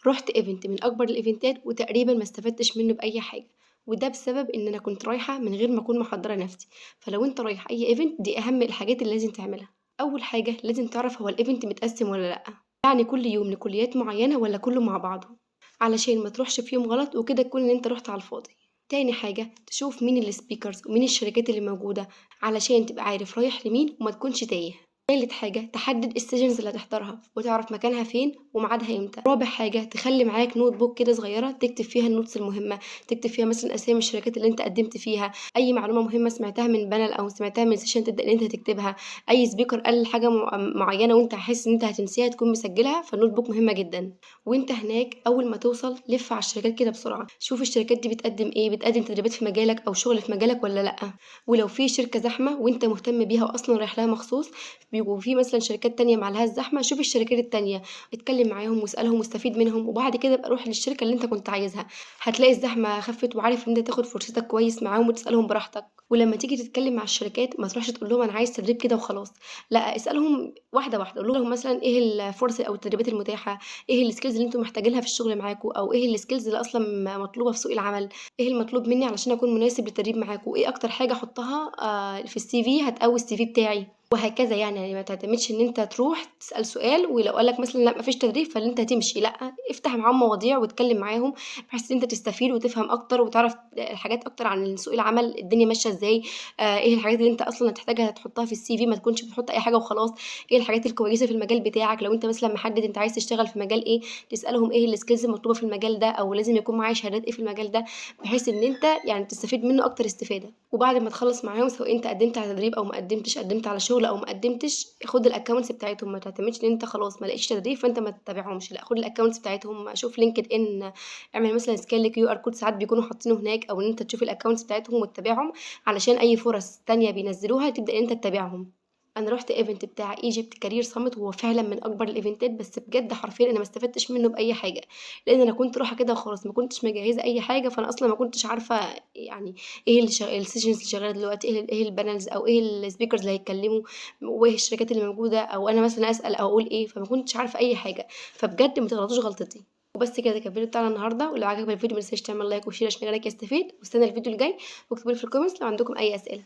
رحت ايفنت من اكبر الايفنتات وتقريبا ما استفدتش منه باي حاجه، وده بسبب ان انا كنت رايحه من غير ما اكون محضره نفسي. فلو انت رايح اي ايفنت دي اهم الحاجات اللي لازم تعملها. اول حاجه لازم تعرف هو الايفنت متقسم ولا لا، يعني كل يوم لكليات معينه ولا كله مع بعضه، علشان ما تروحش في يوم غلط وكده تكون ان انت رحت على الفاضي. تاني حاجة تشوف مين السبيكرز ومين الشركات اللي موجودة علشان تبقى عارف رايح لمين وما تكونش تايه. تالت حاجة تحدد السيشنز اللي هتحضرها وتعرف مكانها فين وميعادها امتى. رابع حاجة تخلي معاك نوت بوك كده صغيرة تكتب فيها النوتس المهمة، تكتب فيها مثلا اسامي الشركات اللي انت قدمت فيها، اي معلومة مهمة سمعتها من بانل او سمعتها من سيشن تبدأ ان انت تكتبها، اي سبيكر قال حاجة معينة وانت حاسس ان انت هتنسيها تكون مسجلها، فالنوت بوك مهمة جدا. وانت هناك اول ما توصل لف على الشركات كده بسرعة، شوف الشركات دي بتقدم ايه، بتقدم تدريبات في مجالك او شغل في مجالك ولا لا. ولو في شركة زحمة وانت مهتم بيها واصلا رايح لها مخصوص، بيبقوا في مثلا شركات تانية معلهاش زحمة، شوف الشركات التانية اتكلم معاهم واسألهم واستفيد منهم، وبعد كده بقى روح للشركة اللي انت كنت عايزها. هتلاقي الزحمة خفت وعارف ان انت تاخد فرصتك كويس معاهم وتسألهم براحتك. ولما تيجي تتكلم مع الشركات ما تروحش تقول لهم انا عايز تدريب كده وخلاص، لا اسألهم واحدة واحدة، قول لهم مثلا ايه الفرص او التدريبات المتاحة، ايه السكيلز اللي انتم محتاجينها في الشغل معاكم، او ايه السكيلز اللي اصلا مطلوبة في سوق العمل، ايه المطلوب مني علشان اكون مناسب للتدريب معاكم، وايه اكتر حاجة احطها في السي في هتقوي السي في بتاعي. وهكذا يعني ما تعتمدش ان انت تروح تسأل سؤال ولو قالك مثلا لا مفيش تدريب فاللي انت هتمشي، لا افتح معاهم مواضيع واتكلم معاهم بحيث ان انت تستفيد وتفهم اكتر وتعرف حاجات اكتر عن سوق العمل الدنيا ماشيه ازاي. ايه الحاجات اللي انت اصلا هتحتاجها تحطها في السي في، ما تكونش بتحط اي حاجه وخلاص. ايه الحاجات الكويسه في المجال بتاعك، لو انت مثلا محدد انت عايز تشتغل في مجال ايه، تسالهم ايه السكيلز المطلوبه في المجال ده او لازم يكون معايا شهادات ايه في المجال ده، بحيث ان انت يعني تستفيد منه اكتر استفاده. وبعد ما تخلص معاهم سواء انت قدمت على تدريب او ما قدمتش، قدمت على شغل او ما قدمتش، خد الاكونتس بتاعتهم. ما تعتمدش ان انت خلاص ما لقيتش تدريب فانت ما تتابعهمش، لا خد الاكونتس بتاعتهم، شوف لينكد ان، اعمل مثلا سكان لكيو ار كود ساعات بيكونوا حاطينه هناك، او ان انت تشوف الاكونتس بتاعتهم وتتابعهم علشان اي فرص تانية بينزلوها تبدا ان انت تتابعهم. انا رحت ايفنت بتاع ايجيبت كارير صامت وهو فعلا من اكبر الايفنتات، بس بجد حرفيا انا ما استفدتش منه باي حاجه، لان انا كنت رايحه كده وخلاص ما كنتش مجهزه اي حاجه، فانا اصلا ما كنتش عارفه يعني ايه السيشنز اللي شغاله دلوقتي، ايه البانلز او ايه السبيكرز اللي هيتكلموا، وايه الشركات اللي موجوده، او انا مثلا اسال او اقول ايه، فما كنتش عارفه اي حاجه. فبجد ما تغلطوش غلطتي. وبس كده كان الفيديو بتاعنا النهارده، ولو عجبك الفيديو ما تنساش تعمل لايك وشير عشان غيرك يستفيد، واستنى الفيديو الجاي، واكتبوا لي في الكومنتس لو عندكم اي اسئله.